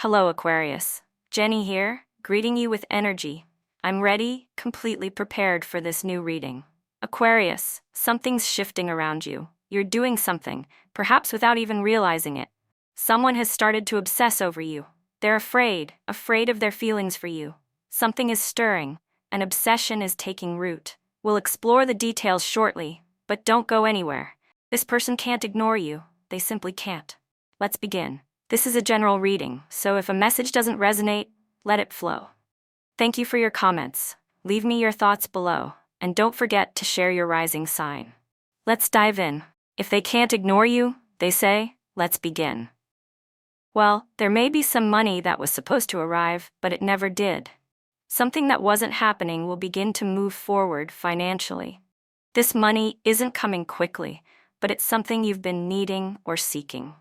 Hello, Aquarius. Jenny here, greeting you with energy. I'm ready, completely prepared for this new reading. Aquarius, something's shifting around you. You're doing something, perhaps without even realizing it. Someone has started to obsess over you. They're afraid of their feelings for you. Something is stirring. An obsession is taking root. We'll explore the details shortly, but don't go anywhere. This person can't ignore you. They simply can't. Let's begin. This is a general reading, so if a message doesn't resonate, let it flow. Thank you for your comments. Leave me your thoughts below, and don't forget to share your rising sign. Let's dive in. If they can't ignore you, they say, let's begin. Well, there may be some money that was supposed to arrive, but it never did. Something that wasn't happening will begin to move forward financially. This money isn't coming quickly, but it's something you've been needing or seeking.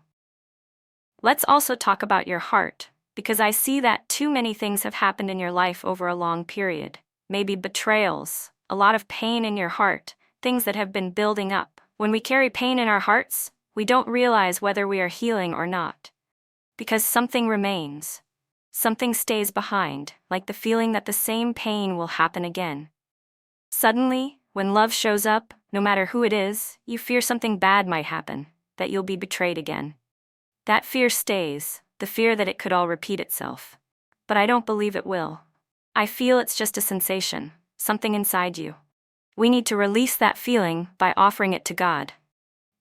Let's also talk about your heart, because I see that too many things have happened in your life over a long period. Maybe betrayals, a lot of pain in your heart, things that have been building up. When we carry pain in our hearts, we don't realize whether we are healing or not. Because something remains. Something stays behind, like the feeling that the same pain will happen again. Suddenly, when love shows up, no matter who it is, you fear something bad might happen, that you'll be betrayed again. That fear stays, the fear that it could all repeat itself. But I don't believe it will. I feel it's just a sensation, something inside you. We need to release that feeling by offering it to God.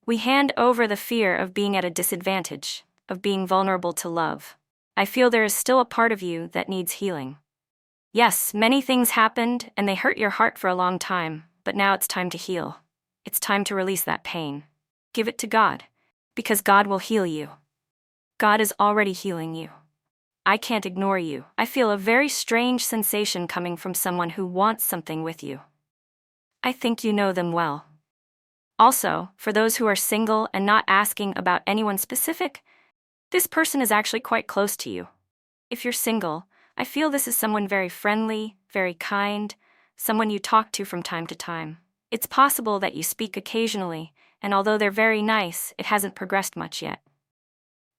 We hand over the fear of being at a disadvantage, of being vulnerable to love. I feel there is still a part of you that needs healing. Yes, many things happened and they hurt your heart for a long time, but now it's time to heal. It's time to release that pain. Give it to God, because God will heal you. God is already healing you. I can't ignore you. I feel a very strange sensation coming from someone who wants something with you. I think you know them well. Also, for those who are single and not asking about anyone specific, this person is actually quite close to you. If you're single, I feel this is someone very friendly, very kind, someone you talk to from time to time. It's possible that you speak occasionally, and although they're very nice, it hasn't progressed much yet.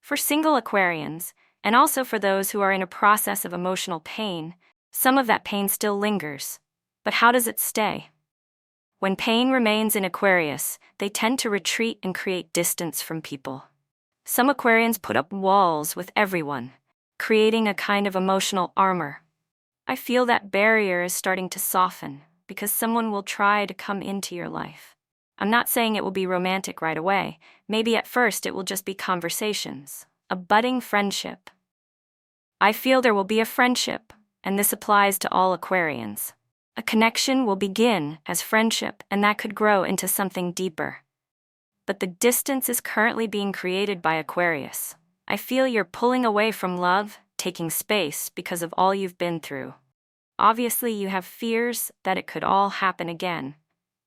For single Aquarians, and also for those who are in a process of emotional pain, some of that pain still lingers. But how does it stay? When pain remains in Aquarius, they tend to retreat and create distance from people. Some Aquarians put up walls with everyone, creating a kind of emotional armor. I feel that barrier is starting to soften because someone will try to come into your life. I'm not saying it will be romantic right away. Maybe at first it will just be conversations, a budding friendship. I feel there will be a friendship, and this applies to all Aquarians. A connection will begin as friendship, and that could grow into something deeper. But the distance is currently being created by Aquarius. I feel you're pulling away from love, taking space because of all you've been through. Obviously, you have fears that it could all happen again.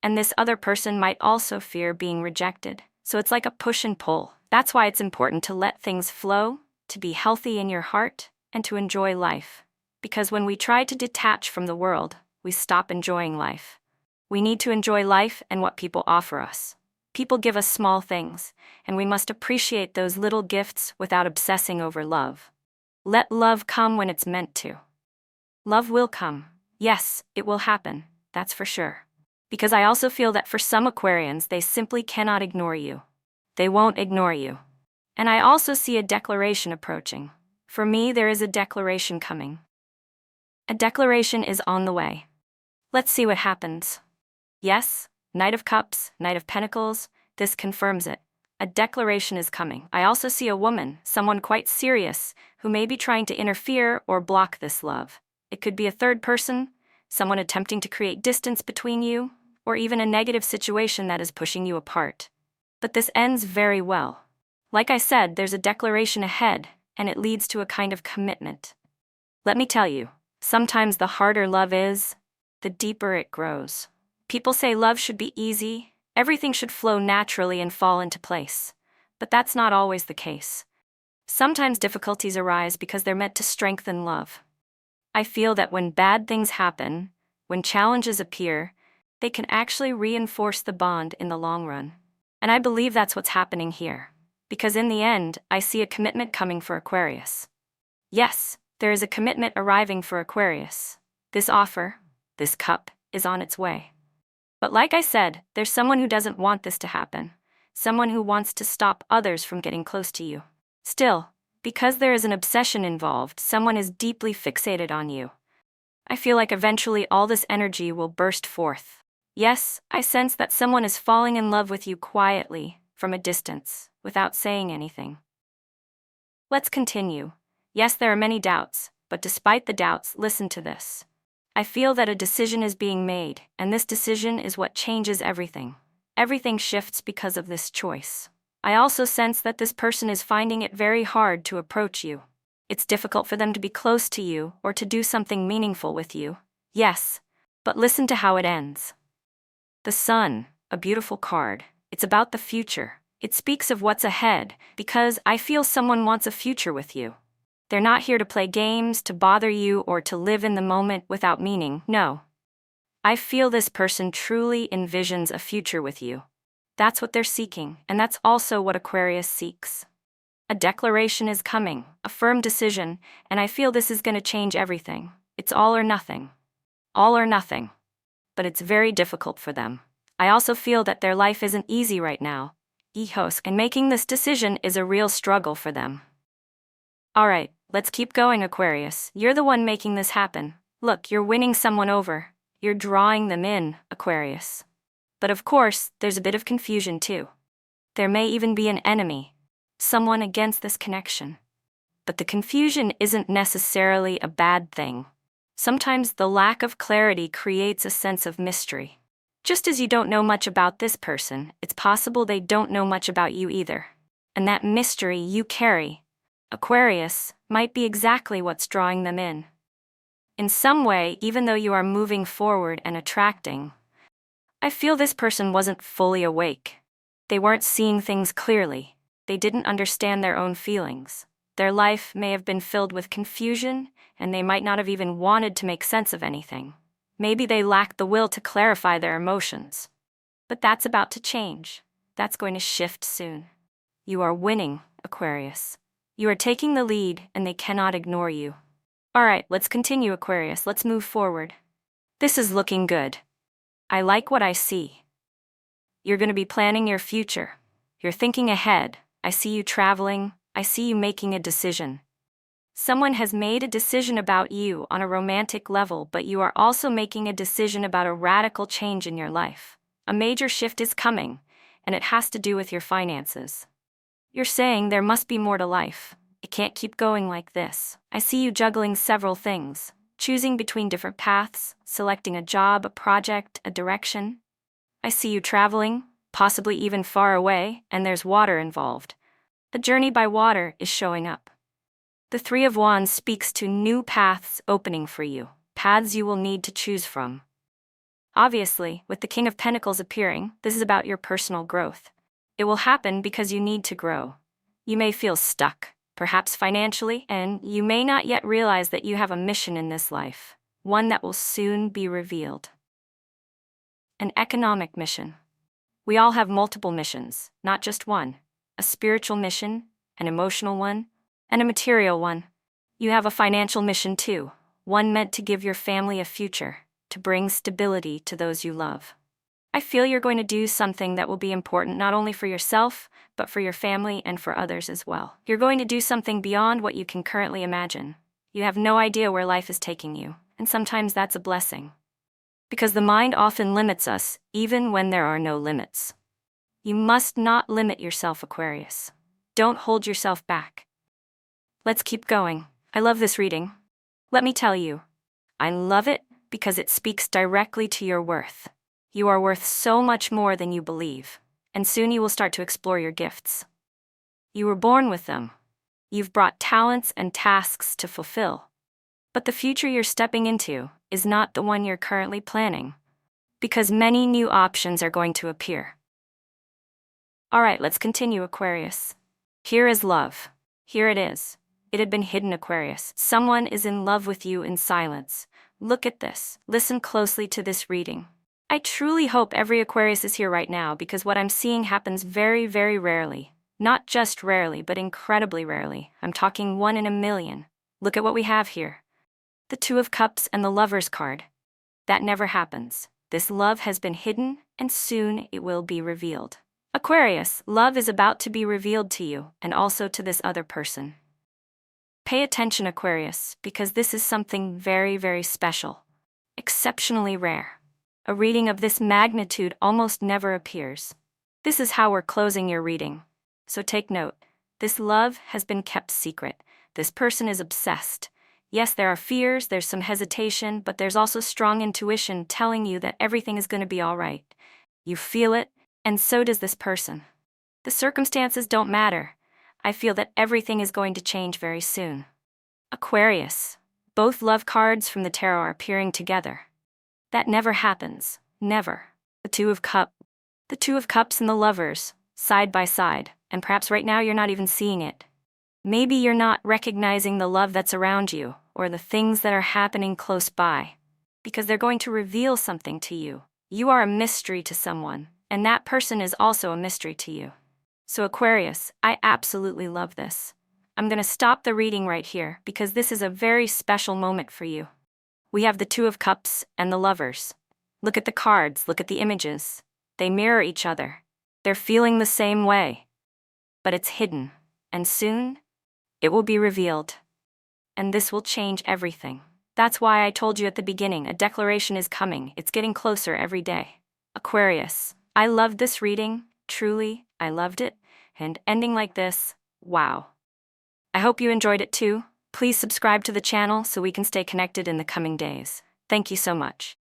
And this other person might also fear being rejected. So it's like a push and pull. That's why it's important to let things flow, to be healthy in your heart, and to enjoy life. Because when we try to detach from the world, we stop enjoying life. We need to enjoy life and what people offer us. People give us small things, and we must appreciate those little gifts without obsessing over love. Let love come when it's meant to. Love will come. Yes, it will happen, that's for sure. Because I also feel that for some Aquarians, they simply cannot ignore you. They won't ignore you. And I also see a declaration approaching. For me, there is a declaration coming. A declaration is on the way. Let's see what happens. Yes, Knight of Cups, Knight of Pentacles, this confirms it. A declaration is coming. I also see a woman, someone quite serious, who may be trying to interfere or block this love. It could be a third person, someone attempting to create distance between you, or even a negative situation that is pushing you apart. But this ends very well. Like I said, there's a declaration ahead, and it leads to a kind of commitment. Let me tell you, sometimes the harder love is, the deeper it grows. People say love should be easy, everything should flow naturally and fall into place. But that's not always the case. Sometimes difficulties arise because they're meant to strengthen love. I feel that when bad things happen, when challenges appear, they can actually reinforce the bond in the long run. And I believe that's what's happening here. Because in the end, I see a commitment coming for Aquarius. Yes, there is a commitment arriving for Aquarius. This offer, this cup, is on its way. But like I said, there's someone who doesn't want this to happen. Someone who wants to stop others from getting close to you. Still, because there is an obsession involved, someone is deeply fixated on you. I feel like eventually all this energy will burst forth. Yes, I sense that someone is falling in love with you quietly, from a distance, without saying anything. Let's continue. Yes, there are many doubts, but despite the doubts, listen to this. I feel that a decision is being made, and this decision is what changes everything. Everything shifts because of this choice. I also sense that this person is finding it very hard to approach you. It's difficult for them to be close to you or to do something meaningful with you. Yes, but listen to how it ends. The Sun, a beautiful card. It's about the future. It speaks of what's ahead, because I feel someone wants a future with you. They're not here to play games, to bother you, or to live in the moment without meaning, no. I feel this person truly envisions a future with you. That's what they're seeking, and that's also what Aquarius seeks. A declaration is coming, a firm decision, and I feel this is going to change everything. It's all or nothing. All or nothing. But it's very difficult for them. I also feel that their life isn't easy right now. And making this decision is a real struggle for them. Alright, let's keep going, Aquarius. You're the one making this happen. Look, you're winning someone over. You're drawing them in, Aquarius. But of course, there's a bit of confusion too. There may even be an enemy. Someone against this connection. But the confusion isn't necessarily a bad thing. Sometimes the lack of clarity creates a sense of mystery. Just as you don't know much about this person, it's possible they don't know much about you either. And that mystery you carry, Aquarius, might be exactly what's drawing them in. In some way, even though you are moving forward and attracting, I feel this person wasn't fully awake. They weren't seeing things clearly. They didn't understand their own feelings. Their life may have been filled with confusion, and they might not have even wanted to make sense of anything. Maybe they lacked the will to clarify their emotions. But that's about to change. That's going to shift soon. You are winning, Aquarius. You are taking the lead, and they cannot ignore you. Alright, let's continue, Aquarius. Let's move forward. This is looking good. I like what I see. You're going to be planning your future. You're thinking ahead. I see you traveling. I see you making a decision. Someone has made a decision about you on a romantic level, but you are also making a decision about a radical change in your life. A major shift is coming, and it has to do with your finances. You're saying there must be more to life. It can't keep going like this. I see you juggling several things, choosing between different paths, selecting a job, a project, a direction. I see you traveling, possibly even far away, and there's water involved. A journey by water is showing up. The Three of Wands speaks to new paths opening for you, paths you will need to choose from. Obviously, with the King of Pentacles appearing, this is about your personal growth. It will happen because you need to grow. You may feel stuck, perhaps financially, and you may not yet realize that you have a mission in this life, one that will soon be revealed. An economic mission. We all have multiple missions, not just one. A spiritual mission, an emotional one, and a material one. You have a financial mission too, one meant to give your family a future, to bring stability to those you love. I feel you're going to do something that will be important not only for yourself, but for your family and for others as well. You're going to do something beyond what you can currently imagine. You have no idea where life is taking you, and sometimes that's a blessing. Because the mind often limits us, even when there are no limits. You must not limit yourself, Aquarius. Don't hold yourself back. Let's keep going. I love this reading. Let me tell you, I love it because it speaks directly to your worth. You are worth so much more than you believe, and soon you will start to explore your gifts. You were born with them. You've brought talents and tasks to fulfill. But the future you're stepping into is not the one you're currently planning, because many new options are going to appear. Alright, let's continue, Aquarius. Here is love. Here it is. It had been hidden, Aquarius. Someone is in love with you in silence. Look at this. Listen closely to this reading. I truly hope every Aquarius is here right now because what I'm seeing happens very, very rarely. Not just rarely, but incredibly rarely. I'm talking 1 in a million. Look at what we have here. The Two of Cups and the Lovers card. That never happens. This love has been hidden, and soon it will be revealed. Aquarius, love is about to be revealed to you, and also to this other person. Pay attention, Aquarius, because this is something very, very special. Exceptionally rare. A reading of this magnitude almost never appears. This is how we're closing your reading. So take note. This love has been kept secret. This person is obsessed. Yes, there are fears, there's some hesitation, but there's also strong intuition telling you that everything is going to be all right. You feel it, and so does this person. The circumstances don't matter. I feel that everything is going to change very soon. Aquarius. Both love cards from the tarot are appearing together. That never happens. Never. The Two of Cups and the Lovers, side by side, and perhaps right now you're not even seeing it. Maybe you're not recognizing the love that's around you, or the things that are happening close by, because they're going to reveal something to you. You are a mystery to someone, and that person is also a mystery to you. So Aquarius, I absolutely love this. I'm going to stop the reading right here, because this is a very special moment for you. We have the Two of Cups and the Lovers. Look at the cards, look at the images. They mirror each other. They're feeling the same way. But it's hidden, and soon, it will be revealed. And this will change everything. That's why I told you at the beginning, a declaration is coming. It's getting closer every day. Aquarius, I loved this reading. Truly, I loved it. And ending like this, wow. I hope you enjoyed it too. Please subscribe to the channel so we can stay connected in the coming days. Thank you so much.